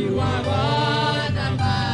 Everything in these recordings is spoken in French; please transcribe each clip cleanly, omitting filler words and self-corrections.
You are all that matters.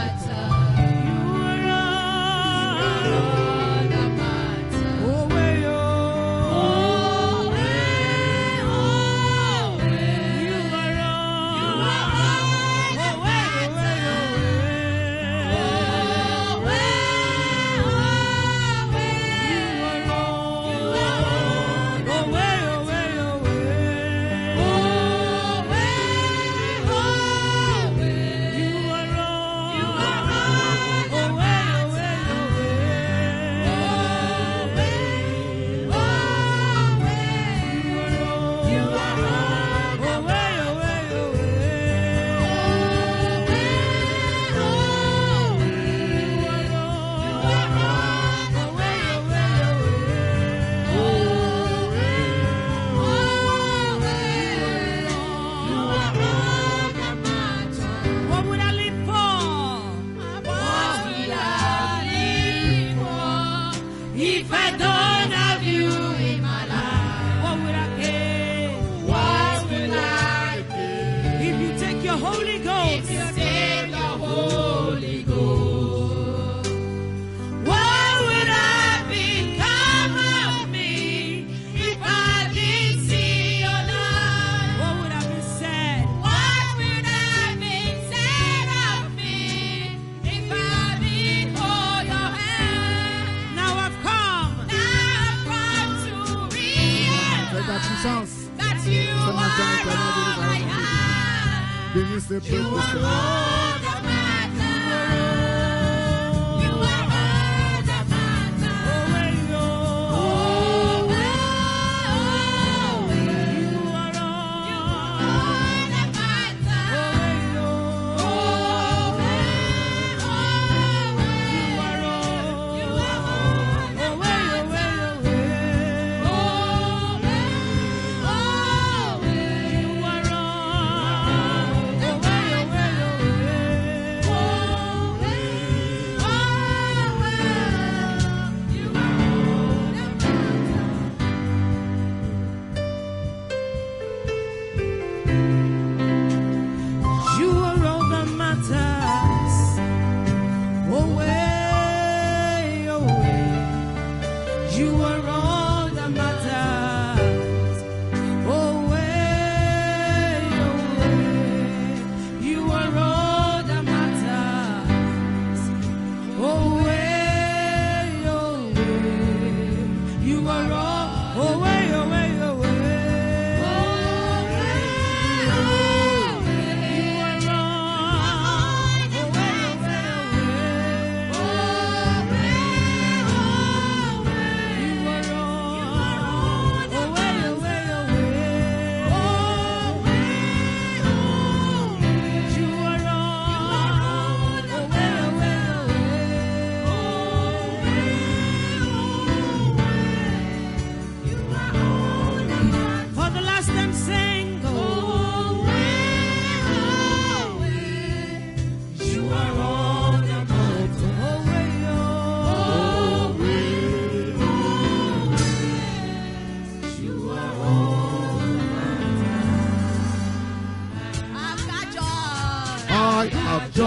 Joy,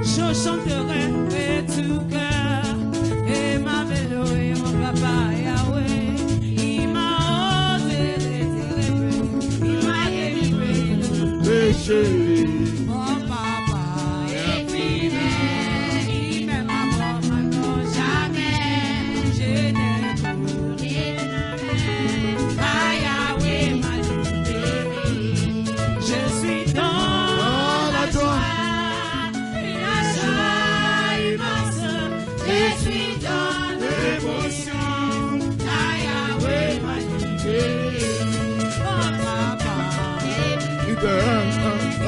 Je chanterai de tout cœur et ma mélodie, mon papa Yahweh. Il m'a osé délivré, il m'a délivré de tout péché. Mon papa est fidèle, il m'aime encore maintenant jamais. Je n'ai plus ah Yahweh m'a libéré. Je suis dans la joie. Je suis dans l'émotion, Yahweh m'a libéré. Oh papa,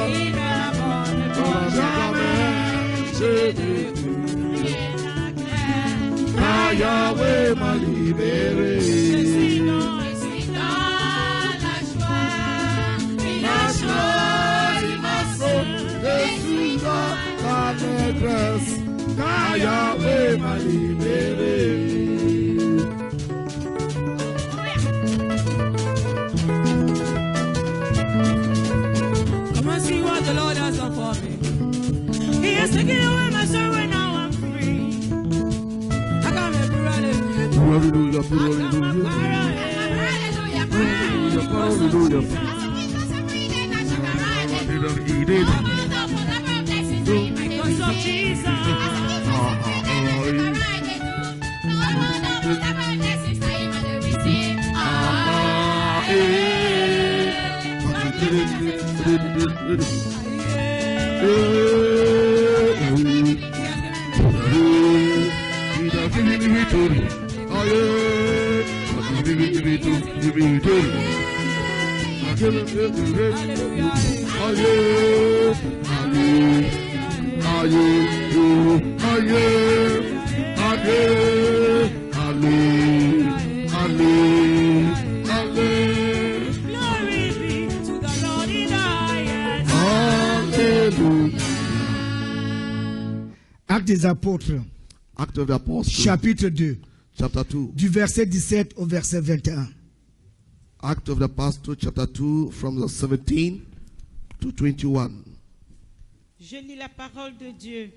il me abandonne pour jamais. Je n'ai plus rien à craindre, Yahweh m'a libéré. Je suis dans la joie, la je suis dans la détresse. Yahweh m'a libéré. Come on, see what the Lord has done for me. He has taken away my sorrow, now I'm free. I got my brother. Hallelujah, hallelujah, hallelujah. Because of Jesus. Actes des apôtres, Acts of the Apostles, chapitre 2, chapter 2. du verset 17 au verset 21. Acts of the Apostles, chapter 2, from the 17 to 21. Je lis la parole de Dieu.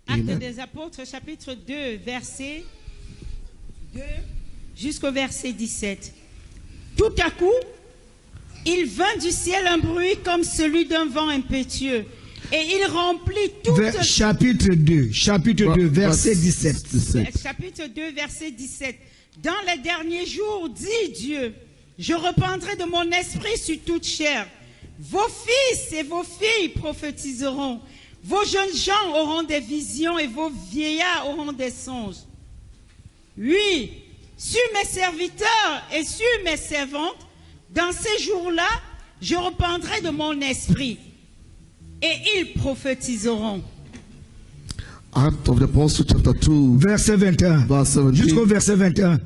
Amen. Actes des apôtres, chapitre 2, verset 2 jusqu'au verset 17. Tout à coup, il vint du ciel un bruit comme celui d'un vent impétueux. Et il remplit toute... Chapitre 2, verset 17. Chapitre 2, verset 17. Dans les derniers jours, dit Dieu, je répandrai de mon esprit sur toute chair. Vos fils et vos filles prophétiseront. Vos jeunes gens auront des visions et vos vieillards auront des songes. Oui, sur mes serviteurs et sur mes servantes, dans ces jours-là, je répandrai de mon esprit. Et ils prophétiseront. Acts of the Apostles, chapter 2, verset 21. verse 17. Jusqu'au verset 21.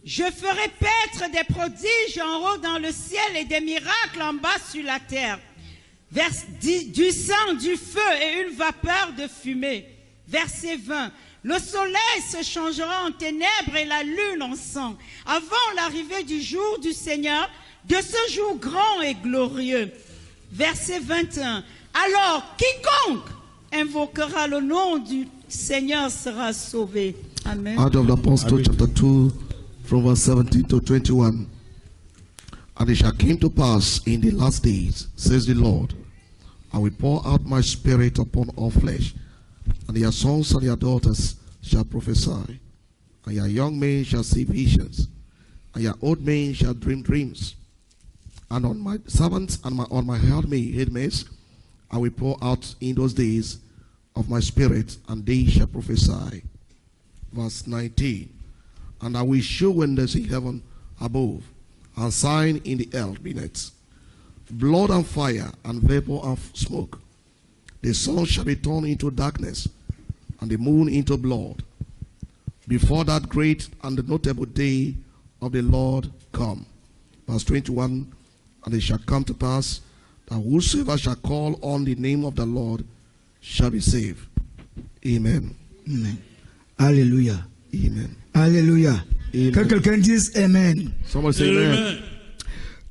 Je ferai paître des prodiges en haut dans le ciel et des miracles en bas sur la terre. Du sang, du feu et une vapeur de fumée. Verset 20. Le soleil se changera en ténèbres et la lune en sang, avant l'arrivée du jour du Seigneur, de ce jour grand et glorieux. Verset 21. Alors, quiconque invoquera le nom du Seigneur sera sauvé. Amen. Acts of the Apostles, chapter 2, from verse 17 to 21. And it shall come to pass in the last days, says the Lord, I will pour out my spirit upon all flesh, and your sons and your daughters shall prophesy, and your young men shall see visions, and your old men shall dream dreams. And on my servants and on my handmaids I will pour out in those days of my spirit, and they shall prophesy. Verse 19. And I will show wonders in heaven above, and sign in the earth beneath, blood and fire, and vapor and smoke. The sun shall be turned into darkness, and the moon into blood, before that great and notable day of the Lord come. Verse 21. And it shall come to pass that whosoever shall call on the name of the Lord shall be saved. Amen. Amen. Alléluia. Amen. Alléluia. Amen. Que quelqu'un dise Amen. Someone say amen.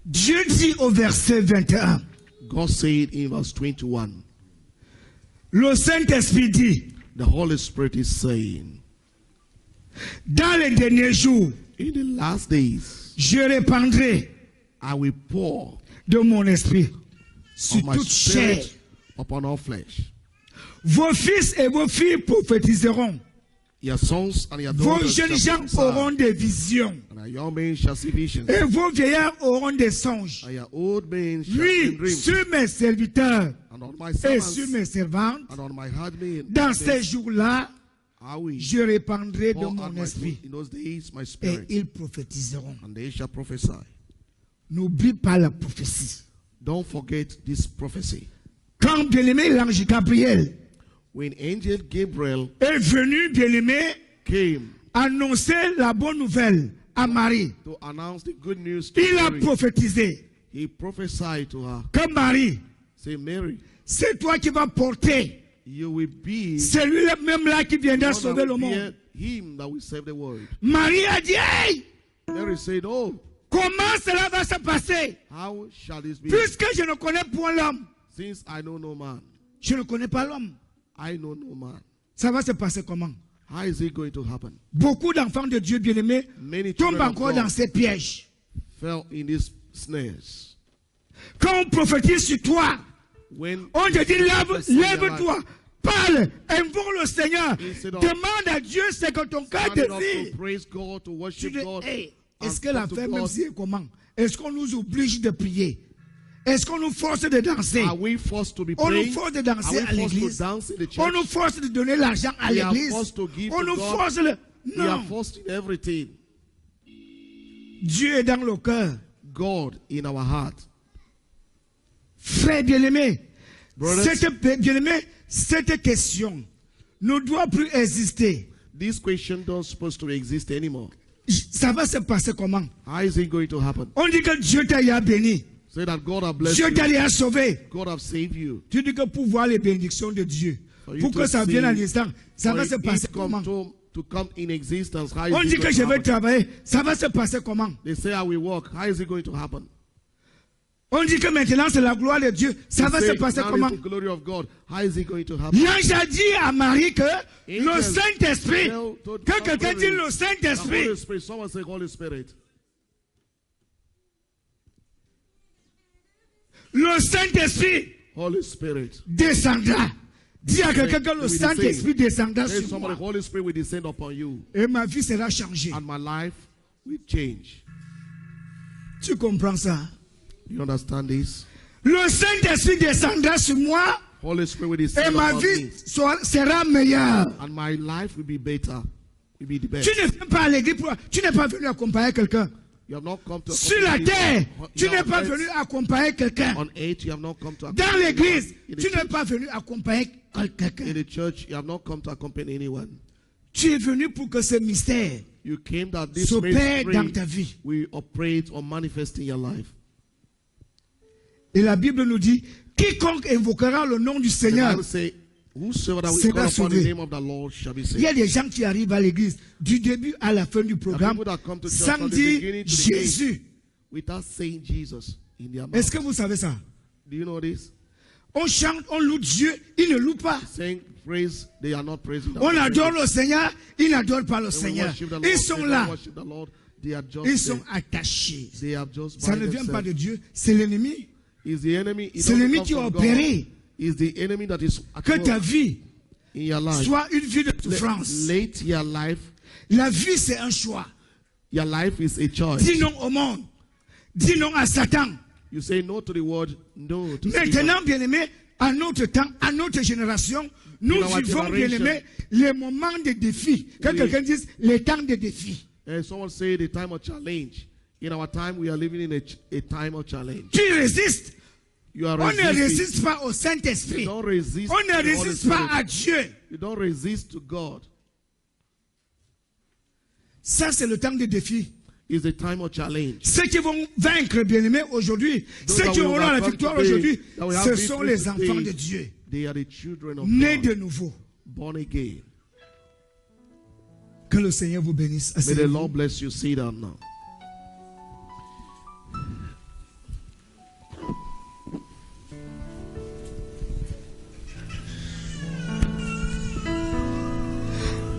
Dieu dit au verset 21. God said in verse 21, Le Saint-Esprit dit, the Holy Spirit is saying, dans les derniers jours, in the last days, je répandrai I will pour de mon esprit sur of my toute chair. spirit upon all flesh. Vos fils et vos filles prophétiseront. Your sons and your Vos daughters jeunes shall gens auront prophesy, des visions. and your young men shall see visions, Et vos vieillards auront des songes. and your old men shall dream Oui, dreams. sur mes serviteurs And on my et servants sur mes servantes, and on my handmaid, dans ces jours-là, I will je répandrai de pour out mon my esprit. in those days my Et spirit, ils prophétiseront. and they shall prophesy. N'oublie pas la prophétie. Don't forget this prophecy. Quand bien-aimé l'ange Gabriel When angel Gabriel est venu, bien-aimé, came annoncer la bonne nouvelle à Marie, to announce the good news to il a Mary, prophétisé he prophesied to her, que Marie, say, Mary, c'est toi qui vas porter you will be celui-là même là qui viendra the one sauver that le will monde. be him that will save the world. Marie a dit, hey, Mary said, oh, comment cela va se passer? how shall this be? Puisque je ne connais point l'homme, Since I know no man, je ne connais pas l'homme. I know no man. Ça va se passer comment? How is it going to happen? Beaucoup d'enfants de Dieu bien-aimés Many tombent children of encore dans God ces pièges. fell in these snares. Quand on prophétise sur toi, When on te dit, prophesy their lève-toi, life, parle, invoque le Seigneur, Instead of demande à Dieu ce que ton cœur standing up désire. to praise God, to Tu worship dis, God, hey, and est-ce que talk la to fête, même God. si est comment? Est-ce qu'on nous oblige de prier? Est-ce qu'on nous force de danser? Are we forced to be On nous praying? force de Are danser we à forced to l'église? dance in the On church? nous force de donner l'argent à We are l'église? forced to give On to nous God. force le... We are Non. forced in everything. Dieu est dans le cœur. God in our heart. Frère bien-aimé, Brothers, cette question ne doit plus exister. this question don't supposed to exist anymore. Ça va se passer comment? How is it going to happen? On dit que Dieu t'a béni. Say that God have blessed Dieu you. t'a sauvé. God have saved you. Tu dis que pour voir les bénédictions de Dieu, For you pour to que ça see- vienne à l'instant, ça For va se it passer come comment? to come in existence. How On is dit it que going je to vais happen? travailler, ça va se passer comment? They say I will work. How is it going to happen? On dit que maintenant c'est la gloire de Dieu, ça va They se say, passer now comment? is the glory of God. How is it going to happen? L'ange a dit à Marie que le Angel Saint-Esprit, told que quelqu'un dit Mary, le the Saint-Esprit, Holy Spirit. Someone say Holy Spirit. le Saint-Esprit Holy Spirit. descendra. Dis à quelqu'un que le Will Saint-Esprit descendra Say sur somebody, moi. Holy Spirit will descend upon you, Et ma vie sera changée. and my life will change. Tu comprends ça? You understand this? Le Saint-Esprit descendra sur moi Holy Spirit will et descend ma upon vie me, sera meilleure. and my life will be better. Will be the best. Tu ne viens pas à l'église, tu n'es pas venu accompagner quelqu'un. You have not come to Sur la accompany terre, me. tu You n'es have pas met- venu accompagner quelqu'un. On earth, you have not come to Dans accompany l'église, anyone. In the tu n'es church- pas venu accompagner in quelqu'un. the church, you have not come to accompany anyone. Tu es venu pour que ce mystère You came that this s'opère dans ta mystery vie. will operate or manifest in your life. Et la Bible nous dit, quiconque invoquera le nom du The Seigneur. Bible say, whosoever that will Sera call upon the sauvé. name of the Lord shall be Il y a saved. des gens qui arrivent à l'église du début à la fin du There are programme people that come to church sans from the dire beginning to the end Jésus. without saying Jesus in their mouth. Est-ce que vous savez ça? Do you know this? On chante, on loue Dieu, il ne loue pas. Saying praise, they are not praising. On adore le Seigneur, il n'adore pas le They will Seigneur. worship the Lord, Ils they sont don't là, worship the Lord. They are just ils sont there. attachés. They have just Ça by ne vient pas themselves. de Dieu, c'est l'ennemi. Is the enemy? It C'est doesn't l'ennemi come qui a from God. opéré Is the enemy that is at que ta work vie in your life. soit une vie de souffrance. Late your life. La vie, c'est un choix. Your life is a choice. Dis non au monde. Dis non à Satan. You say no to the word, no to Satan. Maintenant, bien-aimé, à notre temps, à notre génération, nous In our vivons, generation, bien-aimé, les moments de défi. Que Oui. quelqu'un dise les temps de défi. And someone say the time of challenge. In our time, we are living in a time of challenge. Tu résistes. You are On ne resisting. résiste pas au You Saint-Esprit. don't resist On to ne the Holy résiste pas Spirit. à Dieu. You don't resist to God. Ça, c'est le temps de défi. It's a time of challenge. Ceux qui vont vaincre, bien-aimés, aujourd'hui, Those ceux that qui will auront la overcome victoire today, aujourd'hui, that will have ce victory sont les today, enfants de Dieu, They are the children of nés God, de nouveau. born again. Que le Seigneur vous bénisse. May the Asseyez-vous. Lord bless you. Sit down now.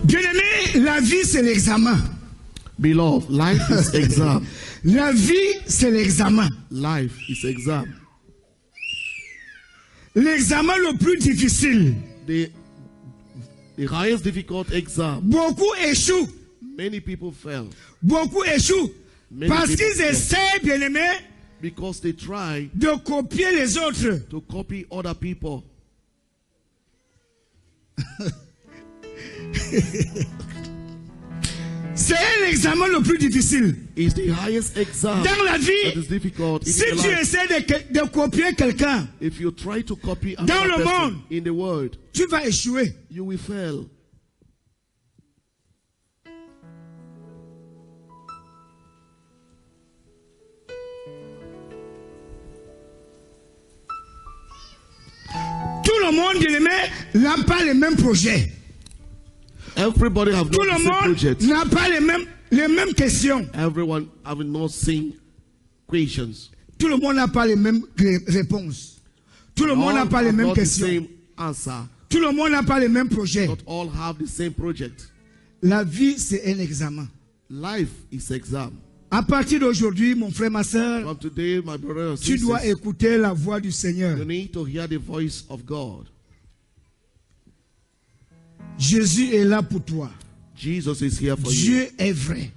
Bien-aimé, la vie c'est l'examen. Beloved, life is exam. La vie c'est l'examen. Life is exam. L'examen le plus difficile. The highest difficult exam. Beaucoup échouent. Many people fail. Beaucoup échouent. Many Parce people qu'ils fail. essaient, bien-aimé, Because they try de copier les autres. to copy other people. C'est l'examen le plus difficile. It's the highest exam Dans la that vie, is difficult in si your tu life. essaies de copier quelqu'un, If you try to copy Dans another le person monde. in the world, tu vas échouer. you will fail. Tout le monde, bien-aimé, n'a pas les mêmes projets. Everybody have Tout not le the same monde project. n'a pas les mêmes questions. Everyone having not same questions. Tout le monde n'a pas les mêmes réponses. Tout le monde n'a All pas les have mêmes not the questions. same answer. Tout le monde n'a pas les mêmes projets. Not all have the same project. La vie, c'est un examen. Life is exam. À partir d'aujourd'hui, mon frère, ma soeur, From today, my brother and tu dois sisters, écouter la voix du Seigneur. you need to hear the voice of God. Jésus est là pour toi. Jesus is here for you. Dieu est vrai.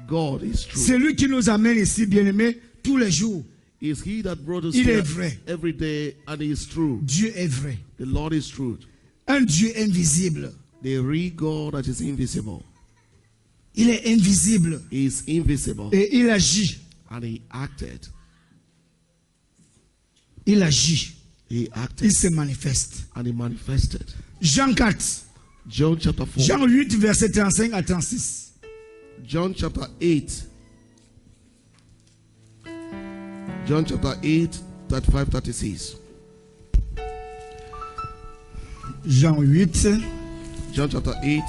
God is true. C'est lui qui nous amène ici, bien-aimés, tous les jours. Is he that brought us Il here est vrai. every day, and he is true. Dieu est vrai. The Lord is true. Un Dieu invisible. The real God that is invisible. Il est invisible. He is invisible. Et il agit. And he acted. Il agit. He acted. Il se manifeste. And he manifested. Jean 4. John chapter 4. Jean 8, verset 35 à 36. John chapter 8. John chapter 8, 35, 36. Jean 8. John chapter 8.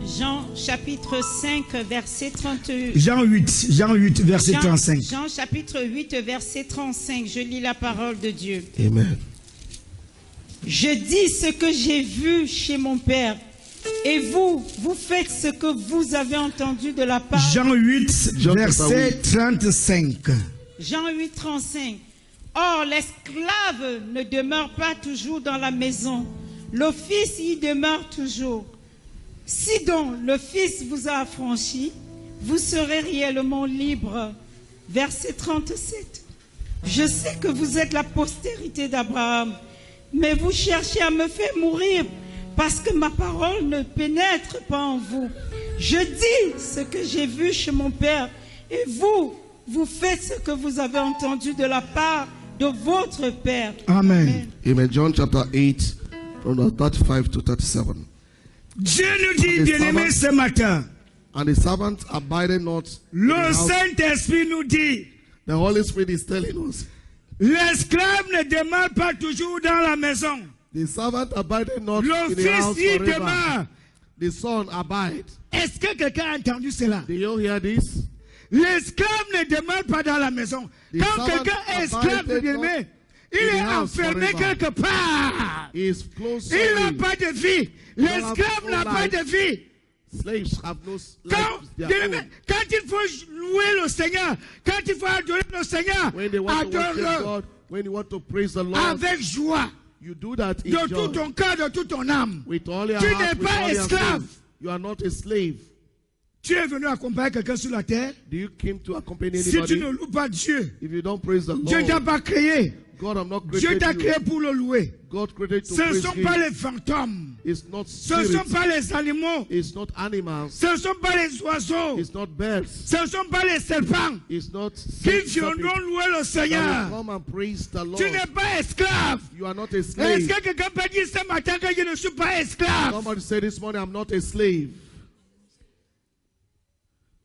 Jean chapitre 5, verset 38. Jean 8, verset 35. Jean chapitre 8, verset 35. Je lis la parole de Dieu. Amen. Je dis ce que j'ai vu chez mon Père. Et vous, vous faites ce que vous avez entendu de la part. Jean 8, Jean verset 35. Jean 8, 35. Or, l'esclave ne demeure pas toujours dans la maison. Le Fils y demeure toujours. Si donc le Fils vous a affranchi, vous serez réellement libre. Verset 37. Je sais que vous êtes la postérité d'Abraham, mais vous cherchez à me faire mourir parce que ma parole ne pénètre pas en vous. Je dis ce que j'ai vu chez mon Père, et vous, vous faites ce que vous avez entendu de la part de votre Père. Amen. Amen. John chapter 8, from the 35 to 37. Dieu nous dit, bien-aimés, ce matin, And the servant abided not in the le house. Saint-Esprit nous dit, The Holy Spirit is telling us, l'esclave ne demeure pas toujours dans la maison. the servant abided not Le in the Fils house y forever. demeure. The Son abide. Est-ce que quelqu'un a entendu cela? Do you hear this? L'esclave ne demeure pas dans la maison. The Quand servant quelqu'un est esclave, abided bien-aimé, not il in the est house enfermé forever. quelque part. He is close. Il n'a pas de vie. L'esclave no n'a pas life. de vie. Slaves have no Quand, life. They are bien-aimé, own. quand il faut louer le Seigneur, quand il faut adorer le Seigneur, When they want to worship adore-le God, when you want to praise the Lord, avec joie, you do that in de joy. tout ton cœur, de toute ton âme. With all your Tu heart, n'es with pas all your esclave. soul. You are not a slave. Tu es venu accompagner quelqu'un sur la terre. Do you came to accompany Si tu anybody? ne loues pas Dieu, If you don't praise the Dieu ne t'a Lord, pas créé. God have not Dieu created t'a you. créé pour le louer. God created to Ce ne praise sont Him. pas les fantômes. It's not Ce ne sont spirits. pas les animaux. It's not animals. Ce ne sont pas les oiseaux. It's not birds. Ce ne sont pas les serpents It's not qui viendront louer le that will Seigneur. come and praise the Lord. Tu n'es pas esclave. You are not a Est-ce slave. que quelqu'un peut dire ce matin que je ne suis pas esclave? Somebody said this morning, I'm not a slave.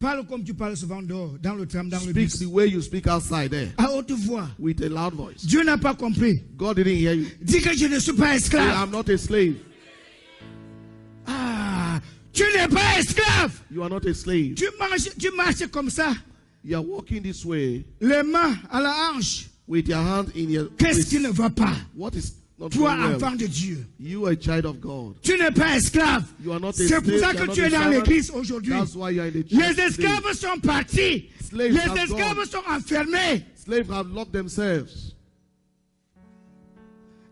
Parle comme tu parles souvent dehors, dans le tram, dans le Speak bus. the way you speak outside there À haute voix. with a loud voice. Dieu n'a pas compris. God didn't hear you. Dis que je ne suis pas Say, esclave. I'm not a slave. Ah, tu n'es pas esclave. You are not a slave. Tu marches comme ça, You are walking this way les mains à la hanche. with your hand in your Qu'est-ce wrist. qui ne va pas? What is not Toi, going well. enfant de Dieu. You are a child of God. Tu n'es pas esclave. You are not a C'est slave. pour ça You are que not tu a es dans servant. l'église aujourd'hui. That's why you are in the church Les today. esclaves sont partis. Slaves Les have esclaves gone. sont enfermés. Slaves have locked themselves.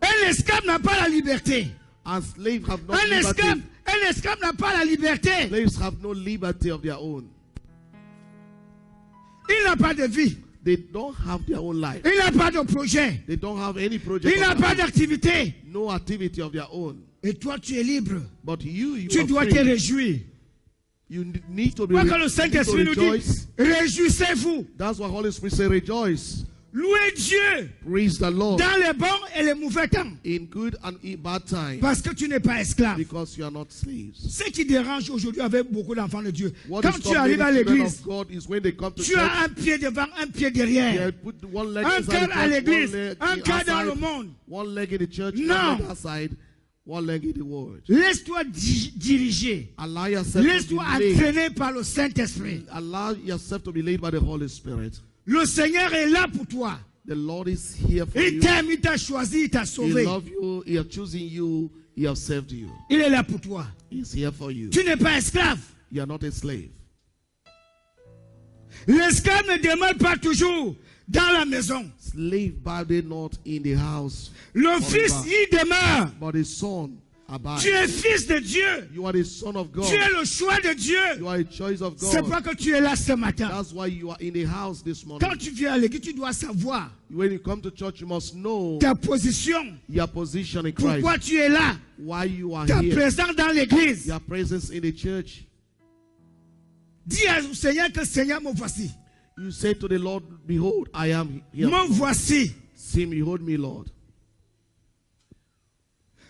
Un esclave n'a pas la liberté. And slaves have no Un liberty. esclave n'a pas la liberté. Slaves have no liberty of their own. Il n'a pas de vie. They don't have their own life. Il n'a pas de projet. They don't have any project. Il n'a of their pas own. d'activité. No activity of their own. Et toi, tu es libre. But you Tu are dois free. te réjouir. You need to be Quoi que le you need to Saint-Esprit nous rejoice. dit, réjouissez-vous. That's why Holy Spirit say rejoice. Louez Dieu Praise the Lord dans les bons et les mauvais temps. in good and in bad times, Parce que tu n'es pas esclave. because you are not slaves. Ce qui dérange aujourd'hui avec beaucoup d'enfants de Dieu, What quand is tu arrives à stopping the children l'église, of God is when they come to tu church, as un pied devant, un pied they derrière. put one leg Un inside cœur the à church, l'église, one leg un cœur dans le outside, monde. one leg in the church, Non. one leg outside, one leg in the world. Laisse-toi diriger. Allow yourself to Laisse-toi be led. entraîner par le Saint-Esprit. Allow yourself to be led by the Holy Spirit. Le Seigneur est là pour toi. The Lord is here for Il you. t'aime, il t'a choisi, il t'a He sauvé. loves you. He has chosen you. He has saved you. Il est là pour toi. He's here for you. Tu n'es pas esclave. You are not a slave. L'esclave ne demeure pas toujours dans la maison. Slave body not in the house, Le fils y demeure. but the son abide. Tu es fils de Dieu. You are the son of God. Tu es le choix de Dieu. You are a choice of C'est God. pas que tu es là ce matin. That's why you are in the house this morning. Quand tu viens à l'église, tu dois savoir When you come to church, you must know ta position. your position in Christ. Pourquoi tu es là? Why you are Ta here. présence dans l'église. Your presence in the church. Dis au Seigneur que Seigneur, me voici. You say to the Lord, behold, I am here. Me voici. See, behold me, Lord.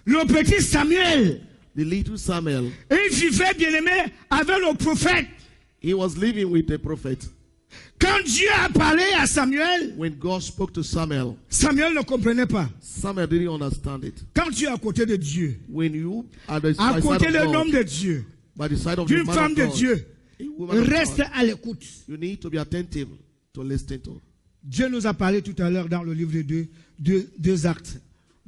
Le petit Samuel, The little Samuel, il vivait bien aimé avec le prophète. he was living with the prophet. Quand Dieu a parlé à Samuel, When God spoke to Samuel, Samuel ne comprenait pas. Samuel didn't understand it. Quand tu es à côté de Dieu, When you are the à by côté side d'un of homme God, de Dieu, by the side of d'une the man femme of de God, Dieu, a woman of reste God, à l'écoute. you need to be attentive to listen to. Dieu nous a parlé tout à l'heure dans le livre de deux actes.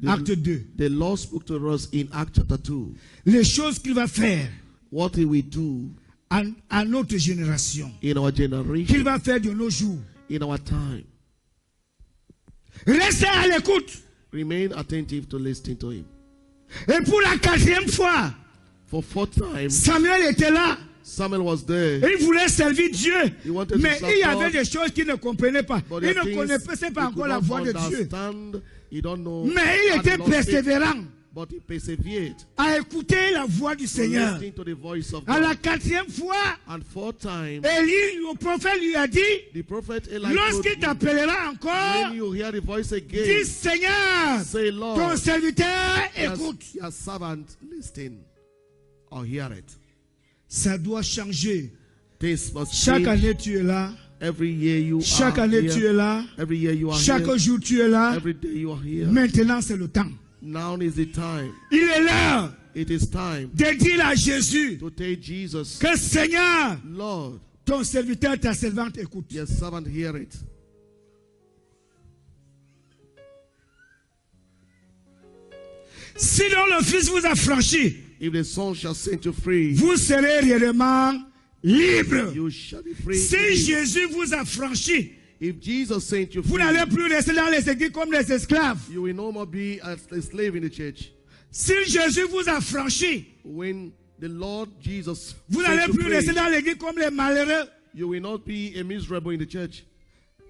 Acte 2. The Lord spoke to us in Acts chapter 2. Les choses qu'il va faire What he will do à notre génération. in our Qu'il generation, va faire de nos jours. in our time. Restez à l'écoute. Remain attentive to listening to him. Et pour la 4e fois, For fourth time, Samuel était là. Samuel was there. Il voulait servir Dieu. He wanted to Mais serve il y avait God. des choses qu'il ne comprenait pas. But Il there are ne things connaissait pas he encore could la not voix de Dieu. understand. He don't know. Mais il had était not faith, persévérant but he persevered à écouter la voix du to Seigneur. listening to the voice of À la God. 4e fois, And fourth time, Élie, le prophète, lui a dit, the prophet Eli told lorsqu'il him, t'appellera encore, when you hear the voice dis again, Seigneur, say, ton Lord, serviteur écoute. your servant listen or hear it. Ça doit changer. This must Chaque change. année, tu es là. Every year you Chaque are année, here. tu es là. Every year you are Chaque here. jour, tu es là. Every day you are here. Maintenant, c'est le temps. Now is the time. Il est l'heure It is time de dire à Jésus to tell Jesus, que Seigneur, Lord, ton serviteur, ta servante écoute. your servant hear it. Sinon le Fils vous a franchi, If the Son shall set you free, vous serez réellement libre. you shall be free. Si indeed. Jésus vous a franchi, If Jesus sent you vous free, n'allez plus rester dans les églises comme des esclaves. you will no more be a slave in the church. Si Jésus vous a franchi, When the Lord Jesus vous set n'allez you plus free, rester dans l'église comme les malheureux. you will not be a miserable in the church.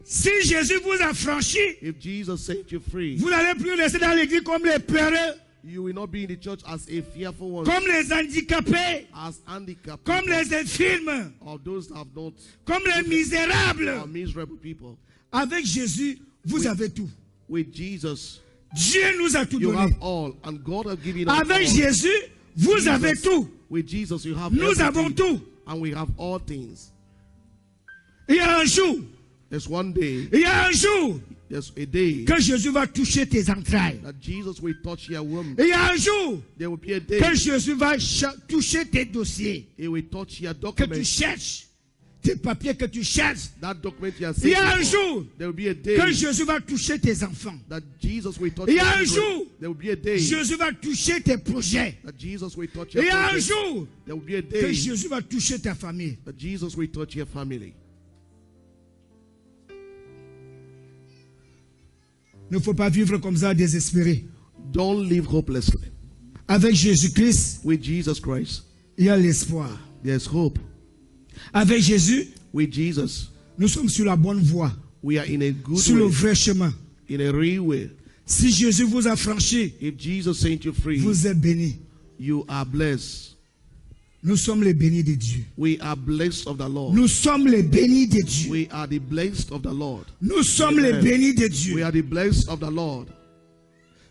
Si Jésus vous a franchi, If Jesus set you free, vous n'allez plus rester dans l'église comme les peureux, you will not be in the church as a fearful one, comme les handicapés, as handicapped comme people, les infirmes, or those that have not, comme les misérables. or miserable people. Avec Jésus, vous avez tout. With Jesus, Dieu nous a tout you donné. have all, and God has given us Avec all. Jésus, vous Jesus, avez tout. With Jesus, you have Nous everything, avons tout. and we have all things. Il y a un jour, There's one day, il y a un jour there's a day que Jésus va toucher tes entrailles. that Jesus will touch your womb. Il y a un jour There will be a day que Jésus va toucher tes dossiers He will touch your que tu documents cherches. tes papiers que tu cherches. That document you are Il y seeking a un for, jour there will be a day que Jésus va toucher tes enfants. that Jesus will touch Il y your a un children. jour There will be a day Jésus va toucher tes projets. that Jesus will touch Il your y a un projects. jour There will be a que day Jésus va toucher ta famille. that Jesus will touch your family. Il ne faut pas vivre comme ça désespéré. Don't live hopelessly. Avec Jésus-Christ, With Jesus Christ, il y a l'espoir. there's hope. Avec Jésus, With Jesus, nous sommes sur la bonne voie, we are in a good sur le way, vrai chemin. in a real way. Si Jésus vous a franchi, If Jesus set you free, vous êtes bénis. you are blessed. Nous sommes les bénis de Dieu. We are blessed of the Lord. Nous sommes les bénis de Dieu. We are the blessed of the Lord. Nous sommes les Amen. bénis de We Dieu. are the blessed of the Lord.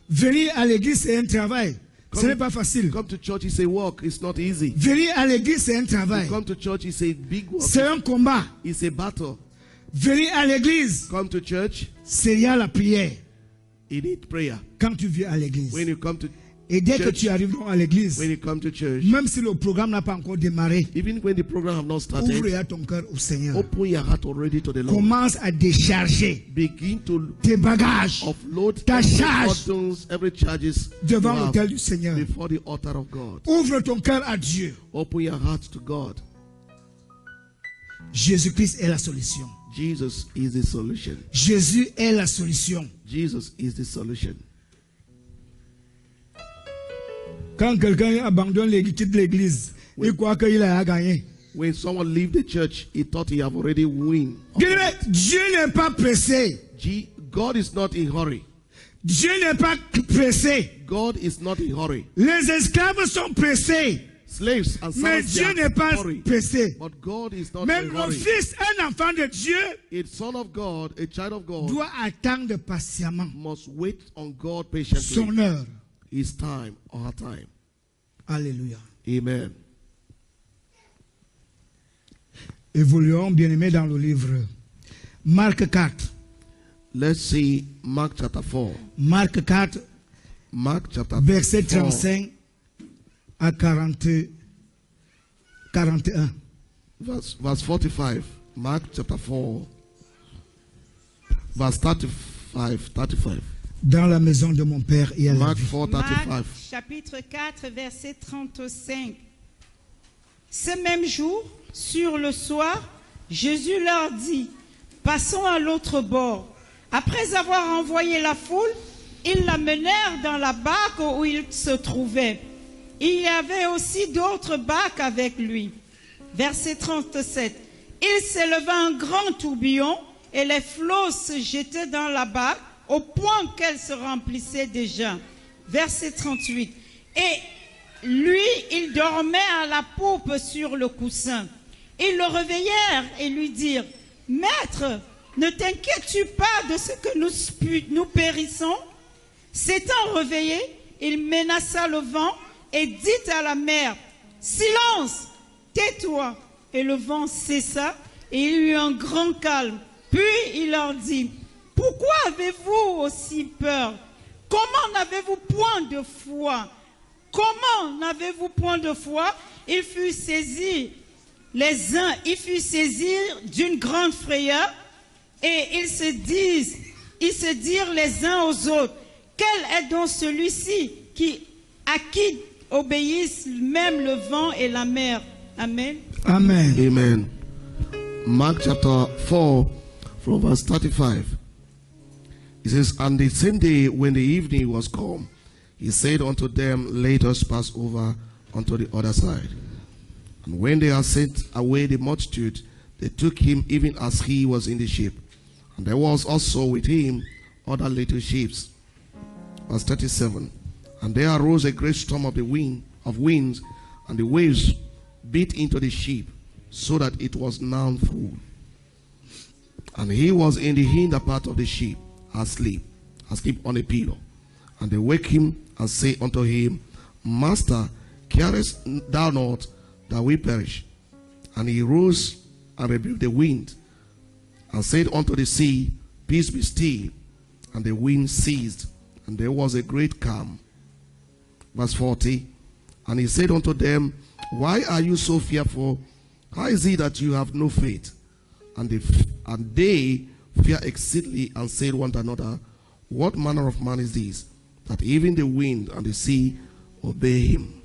Venir à l'église, c'est un travail. Ce n'est pas facile. Come to church is a work. It's not easy. Venir à l'église, c'est un travail. Come to church is a big work. C'est un combat. It's a battle. Venir à l'église, Come to church, c'est il y a la prière. you need prayer. Quand tu viens à l'église. When you come to Et dès que church, tu arrives à l'église, when you come to church, même si le programme n'a pas encore démarré, even when the program have not ouvre started, ton cœur au Seigneur. open your heart already to the Lord. Commence à décharger Begin to tes bagages offload ta every charge burdens, every charges devant you have l'autel du Seigneur. before the altar of God. Ouvre ton cœur à Dieu. Open your heart to God. Jésus-Christ est la solution. Jesus is the solution. Jésus est la solution. Jesus is the solution. Quand quelqu'un abandonne l'église, quitte l'église, il croit qu'il a gagné. When someone leave the church, he thought he have already win. Bien-aimé, Dieu n'est pas pressé. God is not in hurry. Dieu n'est pas pressé. God is not in hurry. Les esclaves sont pressés. Slaves and Mais servants Dieu are n'est in pas hurry. pressé. But God is not Même in un hurry. fils, un enfant de Dieu, A son of God, a child of God, doit attendre patiemment must wait on God patiently. son heure. His time or her time. Alléluia. Amen. Évoluons, bien-aimés, dans le livre. Marc 4. Let's see Mark chapter 4. Marc 4, Mark chapter verset 4. 35 à 41. Verse 45. Mark chapter 4. Verse 35. Dans la maison de mon père, il y a la Mark vie. 4, Marc 35. chapitre 4, verset 35. Ce même jour, sur le soir, Jésus leur dit, passons à l'autre bord. Après avoir envoyé la foule, ils l'amenèrent dans la barque où il se trouvait. Il y avait aussi d'autres barques avec lui. Verset 37. Il s'éleva un grand tourbillon et les flots se jetaient dans la barque au point qu'elle se remplissait déjà. Verset 38. Et lui, il dormait à la poupe sur le coussin. Ils le réveillèrent et lui dirent, « Maître, ne t'inquiètes-tu pas de ce que nous périssons ?» S'étant réveillé, il menaça le vent et dit à la mer, « Silence, tais-toi !» Et le vent cessa et il y eut un grand calme. Puis il leur dit, « Pourquoi avez-vous aussi peur? Comment n'avez-vous point de foi? Comment n'avez-vous point de foi ?» Il fut saisi d'une grande frayeur et ils se dirent les uns aux autres, quel est donc celui-ci à qui obéissent même le vent et la mer? Amen. Amen. Amen. Mark chapter 4, from verse 35. It says, And the same day when the evening was come, he said unto them, Let us pass over unto the other side. And when they had sent away the multitude, they took him even as he was in the ship. And there was also with him other little ships. Verse 37. And there arose a great storm of winds, and the waves beat into the ship, so that it was now full. And he was in the hinder part of the ship, asleep on a pillow. And they wake him and say unto him, Master, carest thou not that we perish? And he rose and rebuked the wind, and said unto the sea, Peace be still. And the wind ceased, and there was a great calm. Verse 40. And he said unto them, Why are you so fearful, How is it that you have no faith? And they fear exceedingly and said one to another, what manner of man is this, that even the wind and the sea obey him?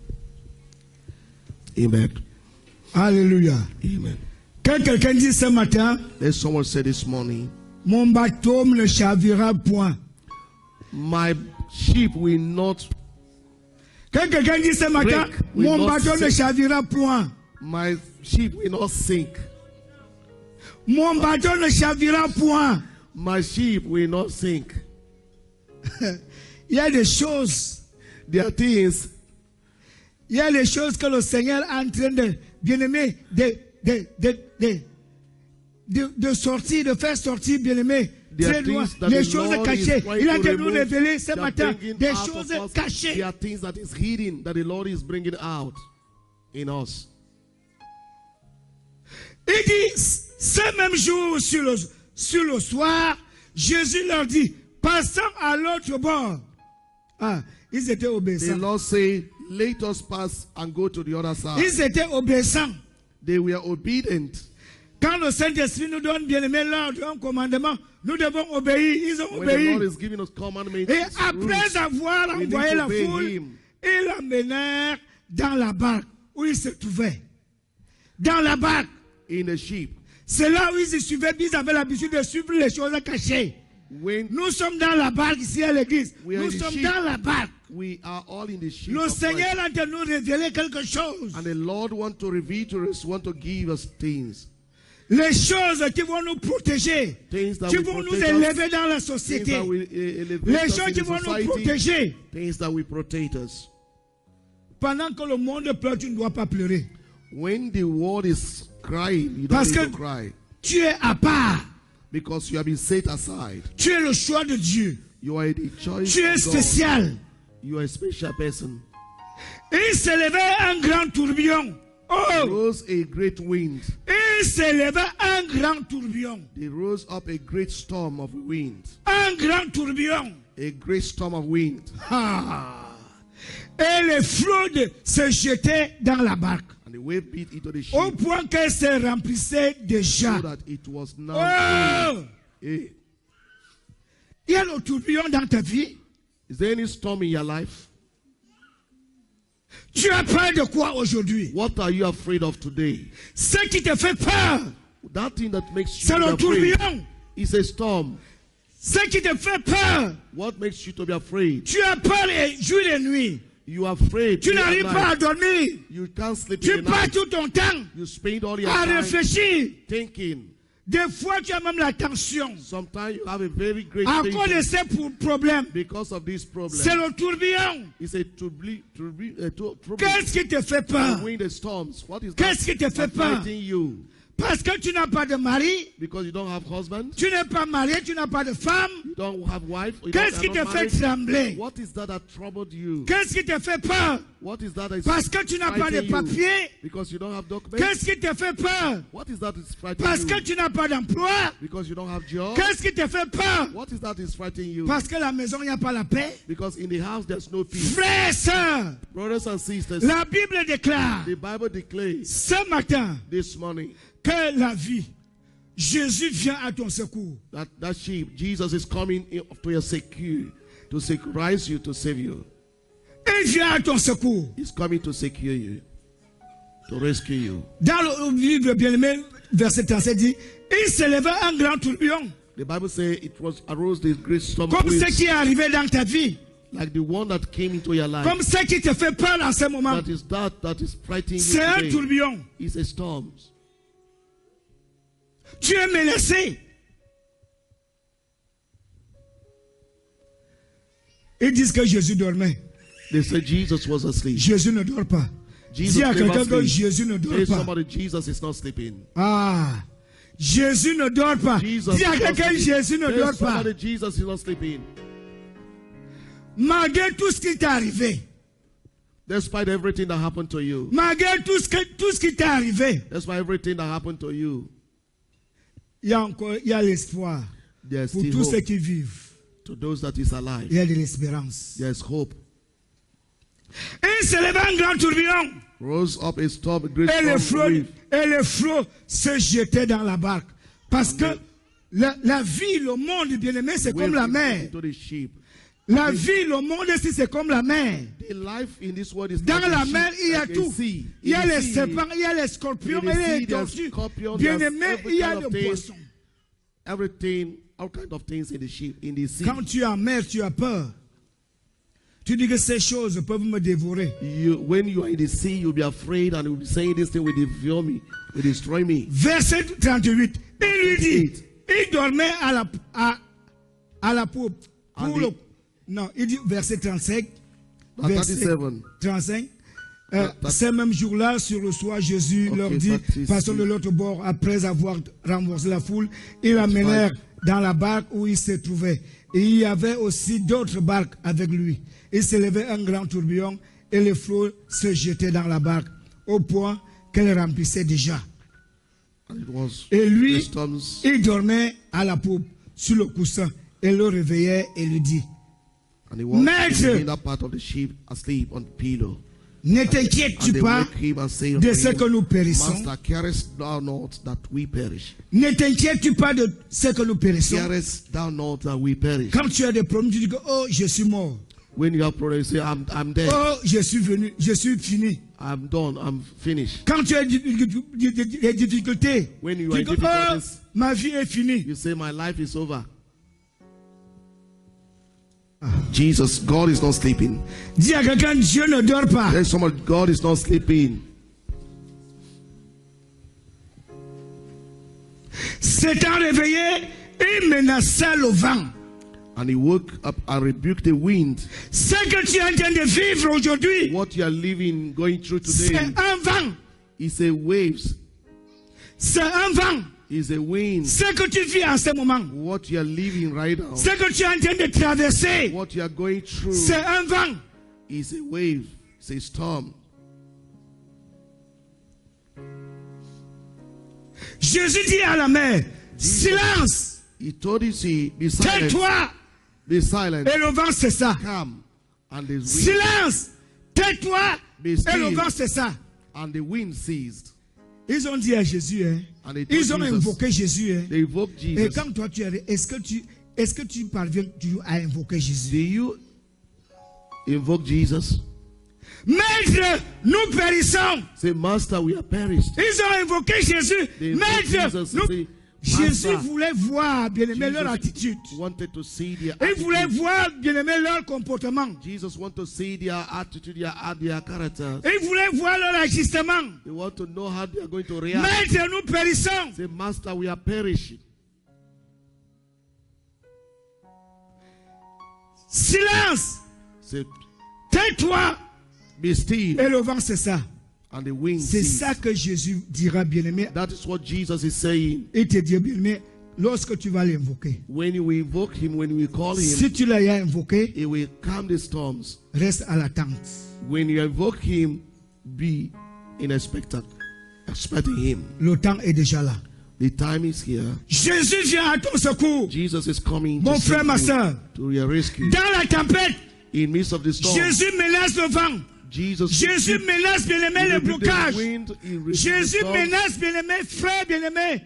Amen. Alléluia. Amen. Quand quelqu'un dit ce matin, Let someone say this morning, mon bateau ne chavira point. my ship will not, Quand quelqu'un dit ce matin, will mon not bateau ne sink. chavira point. my ship will not sink. Mon bateau ne chavira point. My ship will not sink. Il y a des choses, There are things il y a des choses que le Seigneur est en train de, bien-aimé, de sortir, de faire sortir, bien-aimé, There are très loin, things that les the choses Lord cachées. is trying Il a to de nous remove, révéler ce that matin bringing des out choses of us. cachées. There are things that is hidden that the Lord is bringing out in us. Il dit, ce même jour, sur le soir, Jésus leur dit, passons à l'autre bord. Ah, ils étaient The obéissants. Lord say, let us pass and go to the other side. Ils étaient obéissants. They were obedient. Quand le Saint-Esprit nous donne, bien aimé, l'ordre, un commandement, nous devons obéir. Ils ont When the Lord obéi. is giving us commandments, Et après avoir we need envoyé to la obey foule, him. ils l'emmenèrent dans la barque où ils se trouvaient. Dans la barque. In the ship. C'est là où ils se suivaient, ils avaient l'habitude de suivre les choses cachées. When Nous sommes dans la barque ici à l'église. We are Nous in the sommes ship. dans la barque. we are all in the ship Le of Seigneur Christ. est en train de nous révéler quelque chose. And the Lord want to reveal to us, want to give us things. Les choses qui vont nous protéger, Things that qui will vont nous protect us. élever dans la Things société. that will elevate Les us choses in qui the vont nous society. protéger. Things that will protect us. Pendant que le monde pleure, tu ne dois pas pleurer. When the world is crying, you don't Parce need que to cry. tu es à part. Because you have been set aside. Tu es le choix de Dieu. You are the choice Tu es of God. spécial. You are a special person. Il s'élevait un grand tourbillon. There Oh! rose a great wind. Il s'élevait un grand tourbillon. There rose up a great storm of wind. Un grand tourbillon. A great storm of wind. Ah. Et les flots se jetaient dans la barque. And the wave beat into the ship Au point qu'elle se remplissait déjà. so that it was now Oh! full. Hey, Il y a le tourbillon dans ta vie. is there any storm in your life? Tu as peur de quoi aujourd'hui? What are you afraid of today? Ce qui te fait peur, That thing that makes you c'est le afraid tourbillon. is a storm. Ce qui te fait peur, What makes you to be afraid? tu as peur les jours et les nuits. You are afraid. Tu day and n'arrives pas à night. dormir. You can't sleep Tu in the passes night. tout ton temps You spend all your à time réfléchir. thinking. Des fois, tu as même la tension. Sometimes you have a very great À cause de thinking ces problèmes, because of this c'est problem. le tourbillon. It's a trouble. Qu'est-ce qui te fait peur? Wind and storms. What is Qu'est-ce qui te that fait peur? fighting you? Parce que tu n'as pas de mari, Because you don't have husband, tu n'es pas marié, tu n'as pas de femme. you don't have wife, you Qu'est-ce qui are te not fait married. trembler? What is that troubled you? Qu'est-ce qui te fait peur? What is that is Parce que tu n'as pas de frightening you? papier. Because you don't have documents. Qu'est-ce qui te fait peur? What is that is frightening Parce you? que tu n'as pas d'emploi. Because you don't have job. Qu'est-ce qui te fait peur? What is that is frightening you? Parce que la maison, il n'y a pas la paix. Because in the house there's no peace. Frères et sœurs, Brothers and sisters, la Bible déclare the Bible declares ce matin this morning que la vie, Jésus vient à ton secours. that sheep, Jesus is coming to your secure, to securize you, to save you. Il vient à ton secours. He's coming to secure you, to rescue you. Dans le livre bien-aimé, verset 37 dit, il s'élevait un grand tourbillon. The Bible says it was arose this great storm of Comme ce winds, qui est arrivé dans ta vie. like the one that came into your life. Comme ce qui te fait peur en ce moment. That is frightening you C'est un today. tourbillon. It's a storm. Tu es menacé. Ils disent que Jésus dormait. They say Jesus was asleep. Jésus ne dort pas. Jesus Dis à never quelqu'un que sleeps. Jésus ne dort Tell pas. somebody Jesus is not sleeping. Ah, Jésus ne dort pas. Jesus Dis à is not quelqu'un sleeping. Jésus ne Tell dort pas. somebody Jesus is not sleeping. Malgré tout ce qui t'est arrivé, Despite everything that happened to you. malgré tout ce qui t'est arrivé, Despite everything that happened to you. il y a l'espoir There's pour still tous ceux hope. qui vivent. To those that is alive. Il y a de l'espérance. There's hope. Il se leva un grand tourbillon. rose up a storm, a great Et storm wave. les flots se jetaient dans la barque. Parce que la vie, le monde, bien-aimé, c'est comme la mer. Into the ship. La vie, le monde ici, c'est comme la mer. The life in this world is Dans like la a ship, mer, il y a like a tout. sea. Il y a In the les sea, serpents, il y a les scorpions, in the il y a sea, les there's tortues. scorpions, Bien-aimé, there's il y a every le kind of poisson. Everything, all kind of things in the ship, in the sea. Quand tu es en mer, tu as peur. Tu dis que ces choses peuvent me dévorer. When you are in the sea, you'll be afraid and you'll be saying this thing will devour me, will destroy me. Verset 38. Il lui dit, il dormait à la poupe. Non, il dit verset 35. Verset 35. Ces mêmes jours-là, sur le soir, Jésus leur dit, passons de l'autre bord, après avoir renversé la foule, ils l'amenèrent dans la barque où il se trouvait. Et il y avait aussi d'autres barques avec lui. Il s'élevait un grand tourbillon et les flots se jetaient dans la barque au point qu'elle remplissait déjà. Et lui, il dormait à la poupe sur le coussin et le réveillait et lui dit, Maître, ne t'inquiètes-tu pas de ce que nous périssons? Ne t'inquiètes-tu pas de ce que nous périssons? Quand tu as des problèmes, tu dis que oh, je suis mort. When you have problems, you say, I'm dead. Oh, je suis venu, je suis fini. I'm done, I'm finished. Quand tu as des difficultés, When you tu are dis que oh, ma vie est finie. You say, my life is over. Jesus, God is not sleeping. Dis à quelqu'un, Dieu ne dort pas. Tell someone, God is not sleeping. S'étant réveillé, il menaça le vent. And he woke up and rebuked the wind. Ce que tu es en train de vivre aujourd'hui, What you are living, going through c'est today, un vent. is a waves, C'est un vent. is a wind. Ce que tu vis en ce moment, What you are living right now, ce que tu es en train de traverser, what you are going through, c'est un vent. is a wave, it's a storm. Jésus dit à la mer, silence, He told the sea, be silent, tais-toi. be silent, Et le vent cessa. calm, and the wind, Silence, tais-toi. be Et le still, vent cessa. and the wind ceased. Ils ont dit à Jésus, hein, And they told ils ont Jesus, invoqué Jésus. Hein. they invoked Et Jesus. quand toi tu es, est-ce que tu parviens toujours à invoquer Do Jésus? you invoke Jesus? Maître, nous périssons. Say, Master, we are perished. Ils ont invoqué Jésus. They invoked Maître, Jesus. nous... Say, Jésus Master, voulait voir, bien aimé, leur Jesus attitude. wanted to see their Il voulait attitude. voir, bien aimé, leur comportement. Jesus wanted to see their attitude, their character. Il voulait voir leur ajustement. They want to know how they are going to react. Maître, nous périssons. Say, Master, we are perishing. Silence, Say, tais-toi. be still, Et le vent, c'est ça. and the wind C'est ceased. ça que Jésus dira, bien aimé. That is what Jesus is saying. Il te dit, bien aimé, lorsque tu vas l'invoquer. When we invoke him, when we call him, Si tu l'as invoqué, he will calm the storms. reste à l'attente. When you invoke him, be in expecting him. Le temps est déjà là. The time is here. Jésus vient à ton secours. Jesus is coming Mon to frère, save ma you, soeur. to your rescue. Dans la tempête, In midst of the storm, Jésus menace le vent. Jesus Jésus menace, bien aimé, le rebuked the blocage. wind, he rebuked the Jésus storm. menace, bien aimé, frère, bien aimé,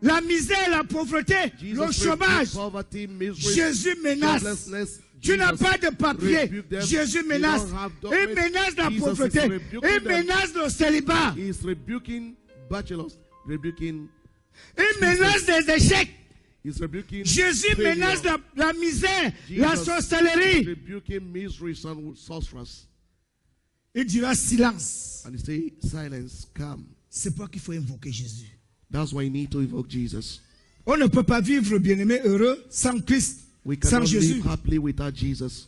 la misère, la pauvreté, Jesus le rebuked chômage. poverty, misery, Jésus menace. joblessness. Tu n'as Jesus pas de papier. rebuked them. Jésus You menace. don't have Il documents. menace la Jesus is pauvreté. rebuking Il them. menace le célibat. He is rebuking bachelors, rebuking, Il menace des échecs. he's rebuking Jésus failure. menace la misère, la Jesus sorcellerie. rebuking miseries and sorcerers. Il dira silence. And he say, silence, calm. C'est pas qu'il faut invoquer Jésus. That's why you need to invoke Jesus. On ne peut pas vivre bien aimé heureux sans Christ, We sans cannot Jésus. live happily without Jesus.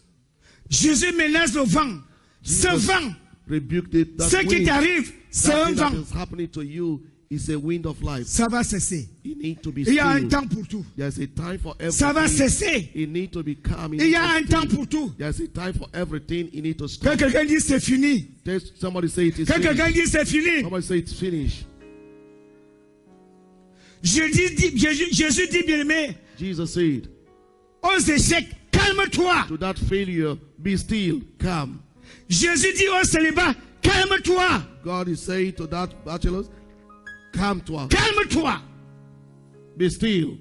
Jésus menace le vent. Ce Jesus vent, rebuke that ce qui wind. t'arrive, c'est That un thing that vent. is happening to you is a wind of life. Ça va cesser. You need to be Il y a un still. temps pour tout. There's a time for Ça va everything. cesser. You need to be calm. You Il y need a to un temps stay. pour tout. There's a time for everything. You need to Que stop. quelqu'un dise c'est fini. Somebody say it is Que quelqu'un finished. dise c'est fini. Somebody say it's finished. Jésus dit bien aimé, Jesus said, aux échecs, calme-toi. to that failure, be still, calm. Jésus dit au célibat, calme-toi. God is saying to that bachelor, calme-toi. Calme-toi. Be still.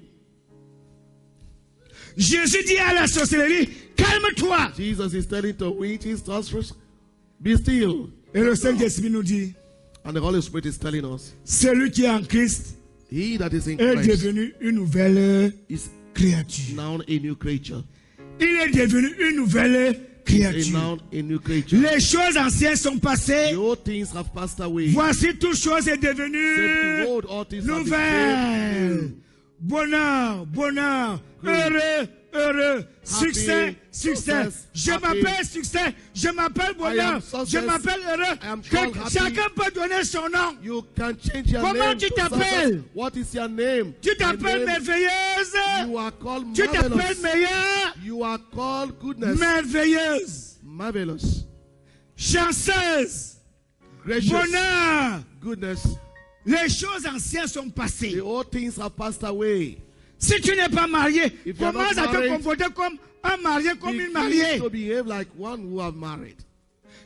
Jésus dit à la sorcellerie, calme-toi. Jesus is telling to witches, sorcerers, be still. Et le Saint-Esprit nous dit, And the Holy Spirit is telling us, celui qui est en Christ he that is in est Christ devenu une nouvelle is créature. now a new creature. Il est devenu une nouvelle Is créature. now a new creature. Les choses anciennes sont passées. The old things have passed away. Voici toute chose est Save the devenue world, all things have nouvelle. become Bonheur, bonheur, heureux, heureux, succès, succès. success, Je happy. m'appelle succès, je m'appelle I bonheur, am success. je m'appelle heureux. I am called happy. Chacun peut donner son nom. You can change your Comment name. tu to t'appelles? success. What is your name? Tu My t'appelles name- merveilleuse. You are called Tu t'appelles marvelous. meilleure. You are called goodness. Merveilleuse. Marvelous. Chanceuse. Gracious. Bonheur. Goodness. Les choses anciennes sont The passées. old things have passed away. Si tu n'es pas marié, If you are commence not à te married, comporter comme un marié, comme une Begin mariée. to behave like one who have married.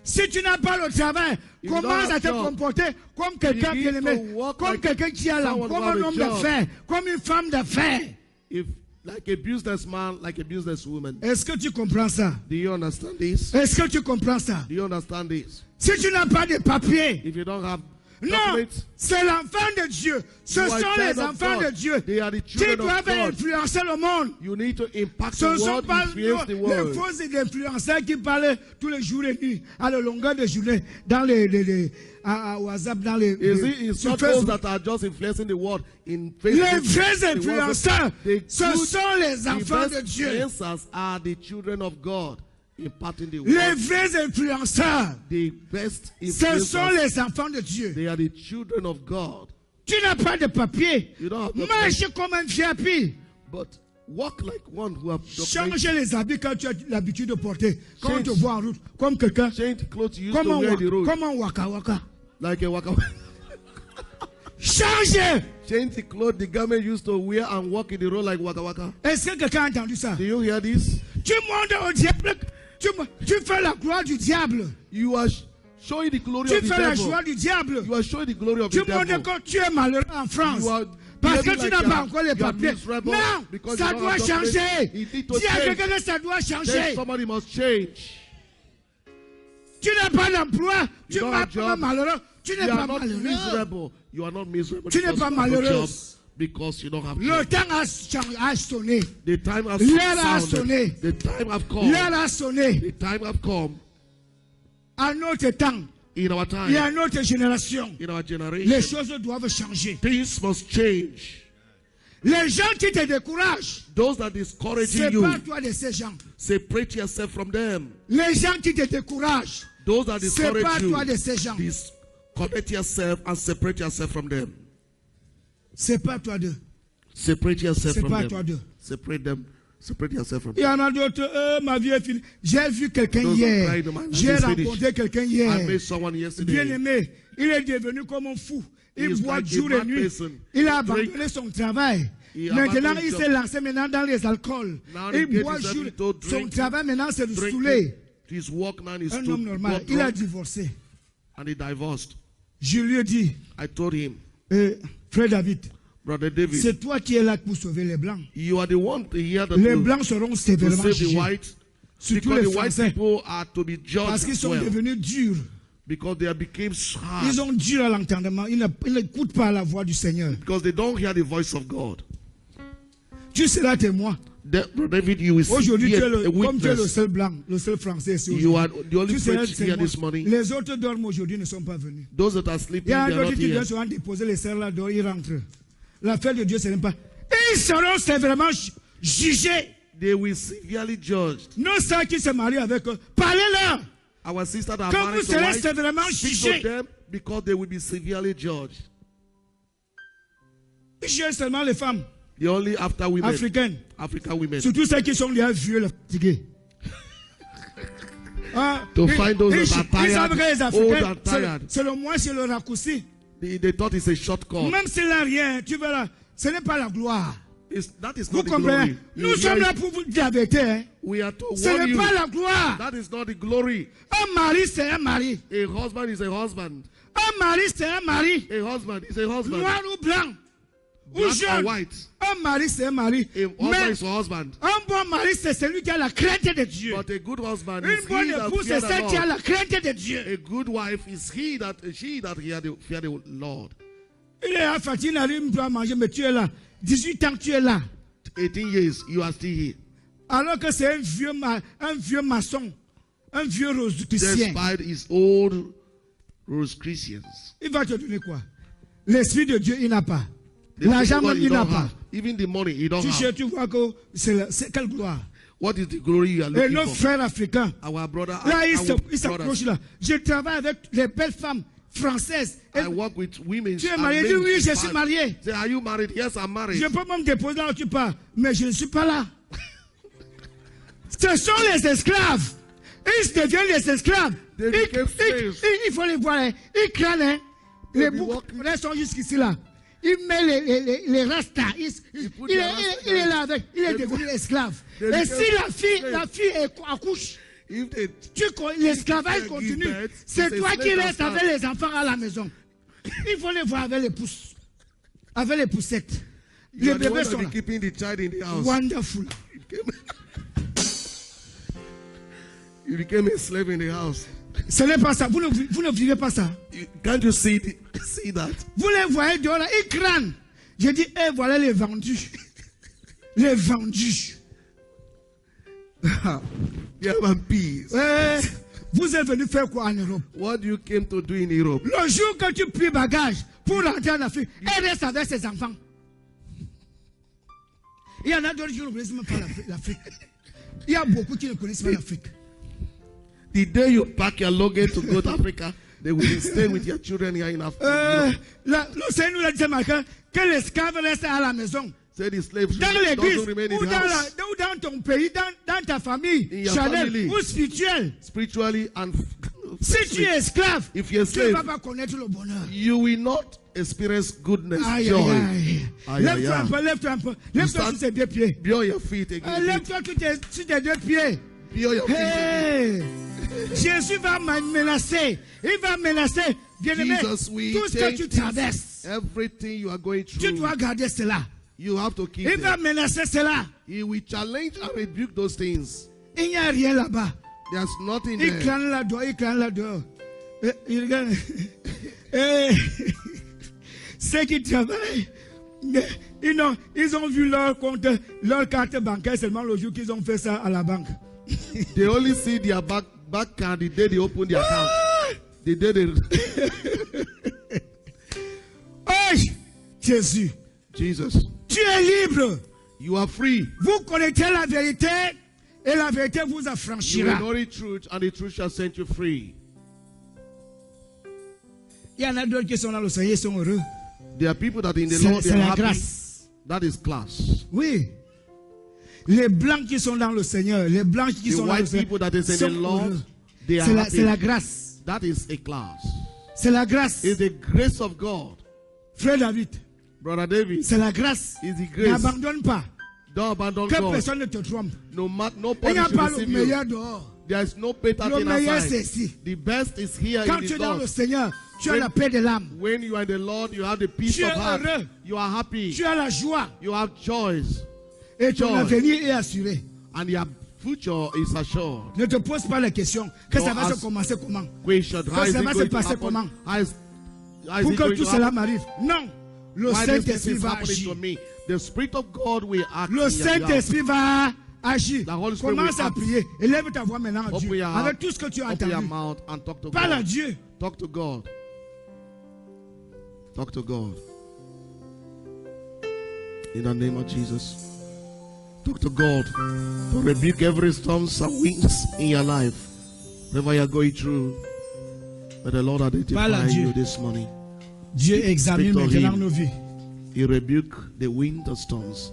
Si tu n'as pas le travail, If you commence don't à have te job, comporter comme quelqu'un begin qui est aimé, to walk comme like quelqu'un qui a l'âme, someone comme who have un a homme job. d'affaires, comme une femme d'affaires. If like a businessman, like a businesswoman. Est-ce que tu comprends ça? Do you understand this? Est-ce que tu comprends ça? Do you understand this? Si tu n'as pas de papiers, If you don't have non, documents, c'est l'enfant de Dieu. Ce you are sont a les child of enfants God. de Dieu They are the qui children doivent of God. influencer le monde. You need to impact Ce the ne sont world, pas influence the les world. faux influenceurs qui parlent tous les jours et nuits, à la longueur de journée, dans à WhatsApp, dans les. It's sur not those Facebook. that are just influencing the world in Les Facebook. vrais influenceurs, The ce good sont les enfants de Dieu. influencers are the children of God, imparting the Les word. vrais influenceurs, The best ce sont influencers, les enfants de Dieu. they are the children of God. Tu n'as pas de papier. You don't have no Marche comme un VIP. But walk like one who have Change les habits quand tu as l'habitude de porter. Quand on Change. te voit en route, comme quelqu'un, change clothes you used comme to un wear the road. comme un waka waka. Like a waka. Change. Change the clothes the garment used to wear and walk in the road like waka waka. Est-ce que quelqu'un a entendu ça? Do you hear this? Tu montes au diable. Tu fais la gloire du diable. You are showing the glory Tu of the fais la devil. joie du diable. You are showing the glory of Tu the montres devil. que tu es malheureux en France. You are Parce que behaving tu like n'as you pas are- encore les you are papiers. miserable Non, because ça you don't doit have documents. changer. It need to Dis à change. quelqu'un que ça doit Then changer. somebody must change. Tu n'as pas d'emploi. Tu don't n'es have pas job. malheureux. Tu n'es You pas are not malheureux. miserable. You are not miserable. Tu n'es because pas you have no malheureuse. job, because you don't have Le job. temps a sonné. The time has L'heure a sonné. sounded. The time have come. L'heure a sonné. The time have come. À notre temps In our et à time, notre génération, in our les generation, choses doivent changer. things must change. Les gens qui te découragent, Those that discourage c'est you, pas toi de ces gens. separate yourself from them. Les gens qui te découragent, Those that c'est pas discourage toi de you, ces gens. disconnect yourself and separate yourself from them. C'est pas toi d'eux. Separate yourself C'est from pas them. toi d'eux. Separate them. Separate yourself from Il y them. en a d'autres, ma vie est finie. J'ai vu quelqu'un Those hier. are crying, my life J'ai is rencontré finished. quelqu'un I hier. met someone yesterday. Bien aimé, il est devenu comme un fou. Il He is boit like a jour et mad nuit. person. Il a Drink. abandonné son travail. He Maintenant, abandoned il his s'est job. lancé maintenant dans les alcools. Now he Il get boit himself jour. into Son drink. travail maintenant, c'est de Drinking. saouler. His work now is Un to homme normal. got Il a drunk divorcé. and he divorced. Je lui ai dit, I told him, Frère David, Brother David, c'est toi qui es là pour sauver les Blancs. you are the one to hear the Les truth, Blancs seront to sévèrement save the jugés. whites, Surtout because les the white Français. people are to be Parce judged qu'ils as sont well, devenus durs. because they became hard, Ils ont dur à l'entendement. Ils n'écoutent pas la voix du Seigneur. because they don't hear the voice of God. Tu seras témoin. Brother David, you will see Aujourd'hui, a comme tu es le witness. seul blanc, le seul français ici You are aujourd'hui, the only tu seras French here témoin. this morning. Les autres dorment aujourd'hui, ne sont pas venus. Those that are Il sleeping, y a they are d'autres not qui here. viennent souvent déposer les serres là dehors, ils rentrent. La fête de Dieu, ce n'est pas. Ils seront sévèrement jugés. They will severely judged. Nos sœurs qui se marient avec eux, parlez-leur. Our sisters that are Quand married vous to serez whites, sévèrement speak jugés. to them because they will be severely judged. Jugez seulement les femmes They only after women, africaines. African women. Surtout ceux qui sont liés vieux, fatigués. Ah, To find those that are ils savent tired, que les old Africains, and tired. c'est le moins, c'est le raccourci. They thought it's a shortcut. Même s'il n'a rien, tu verras, ce n'est pas la gloire. That is Vous not the comprenez? glory. Nous sommes là pour vous dire la vérité. Hein? We are to Ce warn n'est you. pas la gloire. That is not the glory. Un mari, c'est un mari. A husband is a husband. Un mari, c'est un mari. A husband is a husband. Noir ou blanc. Ou Black or jaune. white. Un mari, c'est un mari. A husband Mais is a husband. un bon mari, c'est celui qui a la crainte de Dieu. But a good husband Une is bonne he that épouse, c'est fear celle qui a the Lord. la crainte de Dieu. A good wife is she that fear the Lord. Il est à fatigué, il n'arrive pas à manger, mais tu es là. 18 ans, tu es là. 18 years, you are still here. Alors que c'est un vieux maçon, un vieux rosicrucien. Despite his old Rosicrucians. Il va te donner quoi? L'Esprit de Dieu, il n'a pas. The L'argent, people il you n'a don't pas. have. Even the money you don't Tu have. cherches, tu vois que c'est quelle gloire. What is the glory you are Et looking nos for? frères africains, Our brother, là, ils our s'approchent brothers. là. Je travaille avec les belles femmes françaises. Et I work with women. tu es and marié? men Dis oui, in je suis fact. marié. Say, are you married? Yes, I'm married. Je peux même déposer là où tu pars, mais je ne suis pas là. Ce sont les esclaves. Ils deviennent les esclaves. They became slaves. Il faut les voir. Hein. Ils crânent. Hein. Les They be boucs walking. sont jusqu'ici là. Il met les rastas. put Il the est rastas. là avec. Il est They devenu esclave. They Et became si la slaves. fille accouche, If they l'esclavage give continue. birth, C'est it's a toi qui slave restes that avec les enfants à la maison. Il faut les voir avec les pousses. Avec les poussettes. you Les are the one bébés that sont be là. keeping the child in the house. Wonderful. You became a slave in the house. Ce n'est pas ça. Vous ne vivez pas ça. Can't you see that? Vous les voyez dehors là, ils crânent. J'ai dit, eh, voilà les vendus. Les vendus. You have peace. Eh, vous êtes venu faire quoi en Europe? What you came to do in Europe? Le jour que tu pries bagage pour rentrer en Afrique, elle reste avec ses enfants. Il y en a d'autres qui ne connaissent même pas l'Afrique. Il y a beaucoup qui ne connaissent pas l'Afrique. The day you pack your luggage to go to Africa, they will stay with your children here in Africa. Le Seigneur nous a dit ce matin que l'esclave reste à la maison. Say the slaves Dans doesn't l'église, remain ou in the house. dans ton pays, dans ta famille, In your charnelle family. ou spirituelle. Spiritually and Si tu es esclave, if you're a tu ne vas slave, pas connaître le bonheur. you will not experience goodness, Aïe, joy. aïe, aïe. Lève-toi un peu, lève-toi un peu. Lève-toi stand- sur tes deux pieds. Be on your feet again. Lève-toi sur tes deux pieds. Be on your feet again. Hey! Jésus va menacer. Il va menacer. Bien-aimé, Jesus will tout ce que change tu things. traverses, Everything you are going tu through, dois garder cela. you have to keep Il it. va menacer cela. He will challenge and rebuke those things. Il n'y a rien là-bas. There's nothing Il there. crâne là-dehors, il crâne là-dehors. Il regarde. Eh, ceux qui travaillent, ils ont vu leur compte, leur carte bancaire seulement le jour qu'ils ont fait ça à la banque. They only see their back card the day they open their account. The day they Oh, Jésus, Jesus, tu es libre. you are free. Vous connaissez la vérité et la vérité vous You will affranchira. know the truth, and the truth shall set you free. Il y en a d'autres qui sont dans le Seigneur, ils sont heureux. There are people that in the C'est Lord they c'est are la happy. grâce. That is class. Oui. Les blancs qui sont dans le Seigneur, les blancs qui The sont dans le white Seigneur, people that is in sont the Lord, heureux. they are C'est happy. la grâce. That is a class. C'est la grâce. It's the grace of God. Frère David, Brother David, c'est la grâce. it's the grace. N'abandonne pas. Don't abandon Que God. personne ne te trompe. No Il point n'y a should pas le receive you. meilleur dehors. There is no better Le thing meilleur c'est outside. ici. The best is here Quand in tu es the dans le Lord. Seigneur, tu as When- la paix de l'âme. When you are in the Lord, you have the peace Tu of es heart. heureux. You are happy. Tu as la joie. You have joys. Et ton Joy. avenir est assuré. And your future is assured. Ne te pose pas la question que No, ça va as- se commencer comment. Question. How is ça it va se going to passer happen? comment? How is Pour it que going tout to cela happen? m'arrive. Non. Le Why this Saint-Esprit is va happening agir. to me? The Spirit of God will act. Le in your behalf. Saint-Esprit va agir. The Holy Spirit Commence will à act. prier. Élève ta voix maintenant à Open Dieu. your Avec heart, tout ce que tu as open your entendu. mouth and talk to Parle à God. Dieu. Talk to God. Talk to God. In the name of Jesus. Talk to God to rebuke every storms and winds in your life. Whatever you are going through, may the Lord Parle à identify Dieu. you this morning. Dieu examine Speak to maintenant him. nos vies. He rebuke the wind and storms.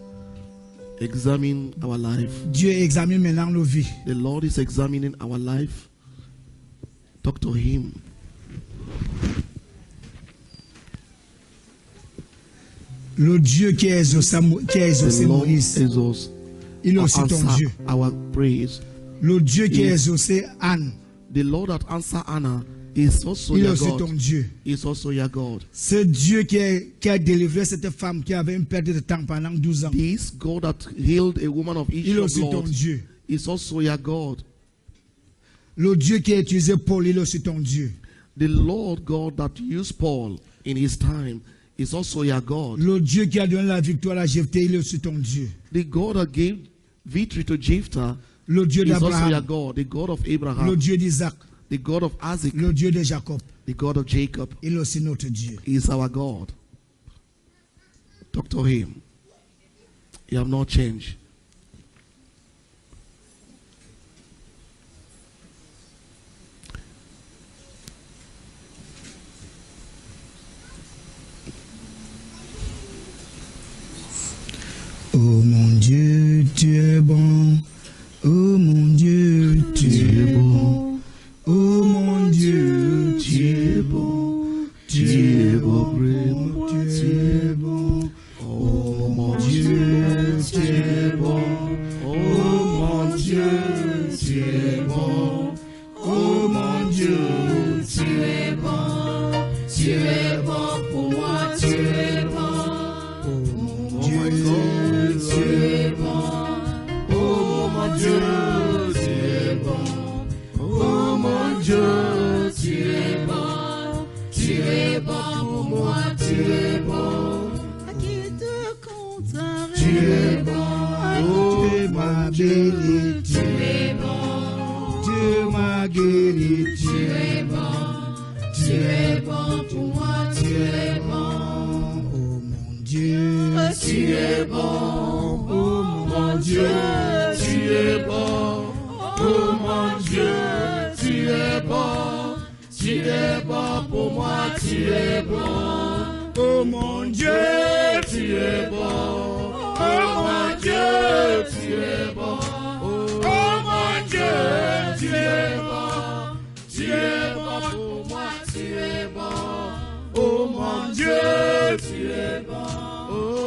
Examine our life. Dieu examine maintenant nos vies. The Lord is examining our life. Talk to Him. Le Dieu qui a exaucé Moïse, il est aussi ton Dieu. Our praise. Le Dieu qui a exaucé Anne, the Lord that answered Anna is also il est your aussi God. ton Dieu. Is also your God. Ce Dieu qui a délivré cette femme qui avait une perte de temps pendant 12 ans, This God that healed a woman of il est issue of aussi ton blood Dieu. is also your God. Le Dieu qui a utilisé Paul, il est aussi ton Dieu. The Lord God that used Paul in his time is also your God. Le Dieu qui a donné la victoire à Jephthé, il est aussi ton Dieu. The God that gave victory to Jephthah Le Dieu is also your d'Abraham, God. The God of le Abraham, Dieu d'Isaac, the God of Isaac, le Dieu de Jacob, the God of Jacob il est aussi notre Dieu. is our God. Talk to him. You have not changed. Oh mon Dieu, tu es bon. Oh mon Dieu, tu es bon. Oh mon Dieu, tu es bon. Tu es bon, vraiment, tu es bon. Oh mon Dieu, tu es bon. Oh mon Dieu, tu es bon. Oh mon Dieu, tu es bon. Tu es bon pour moi, tu es bon. Oh mon Dieu, tu es bon. Oh mon Dieu, tu es bon. Oh mon Dieu, tu es bon. Tu es bon pour moi, tu es bon. À qui te compterai? Tu es bon. Oh, tu m'as béni. Tu es bon. Tu m'as guéri. Tu es bon. Tu es bon pour moi, tu es bon. Oh mon Dieu, Tu es bon. oh mon Dieu, Tu es bon. Oh mon Dieu, tu es bon. Tu es bon pour moi, tu es bon. oh mon Dieu, Tu es bon. Oh mon Dieu, tu es bon. Oh mon Dieu, tu es bon. Tu es bon pour moi, tu es bon. Oh mon Dieu, tu es bon.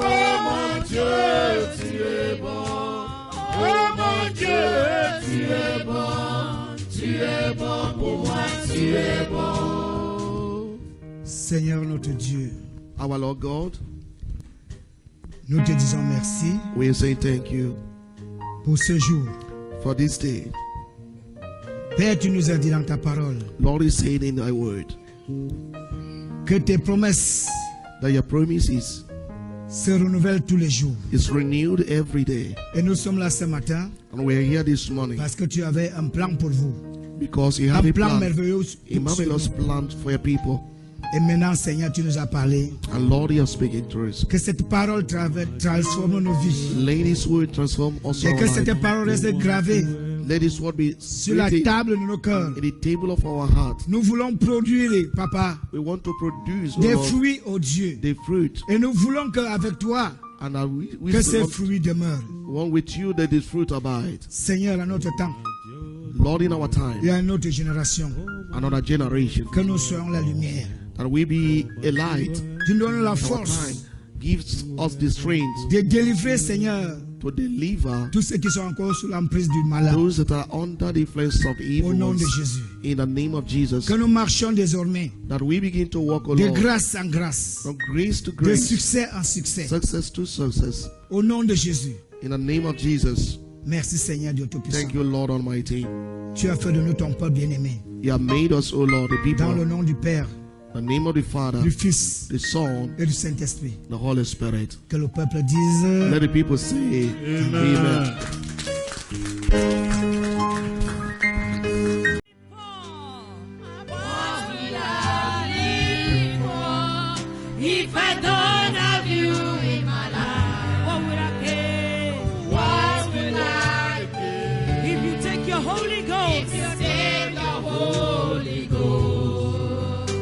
Oh mon Dieu, tu es bon. Oh mon Dieu, tu es bon. Tu es bon pour moi, tu es bon. Seigneur notre Dieu, Our Lord God, nous te disons merci we say thank you pour ce jour. for this day. Père, tu nous as dit dans ta parole Lord is saying in thy word que tes promesses that your promises se renouvellent tous les jours. is renewed every day. Et nous sommes là ce matin And we are here this morning parce que tu avais un plan pour vous. because you Un have a plan plan, merveilleux. a marvelous plan for your people. Et maintenant, Seigneur, tu nous as parlé. And Lord, you are speaking to us. Que cette parole transforme nos vies. Let this word transform us Et all que cette life. parole reste gravée Let this word be sur la written table de nos cœurs. in the table of our heart. Nous voulons produire, Papa, We want to produce, oh des Lord, fruits, oh Dieu. the fruit. Et nous voulons qu'avec toi, And we que ces want, fruits demeurent. want with you that this fruit abide. Seigneur, à notre temps Lord, in our time, et à notre génération, another generation, que nous soyons la lumière. that we be a light. Tu nous donnes la Our force time gives us the strength de délivrer, Seigneur, to deliver tous ceux qui sont encore sous l'emprise du malade. those that are under the influence of evil Au nom de ones. Jésus. In the name of Jesus, Que nous marchions désormais that we begin to walk, O de Lord, grâce en grâce, from grace to de grace, succès en succès. success to success. Au nom de Jésus. In the name of Jesus, Merci, Seigneur Dieu Tout-Puissant. thank you, Lord Almighty. Tu as fait de nous ton peuple bien-aimé. You have made us, O Lord, the Dans le people. nom du Père, The name of the Father, du Fils the Son, et du Saint-Esprit. the Holy Spirit. Que le peuple dise Let the people say, Amen. If I don't have you in my life, what would I pay? What would I pay? If you take your Holy Ghost, if you take your Holy Ghost,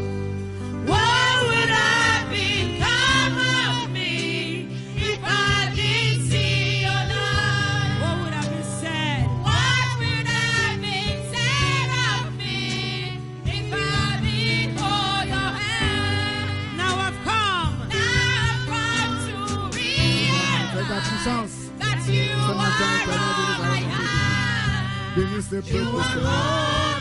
what would I become of me if I didn't see your light? What would I be said? What would I be said of me if I didn't hold your hand? Now I've come to You are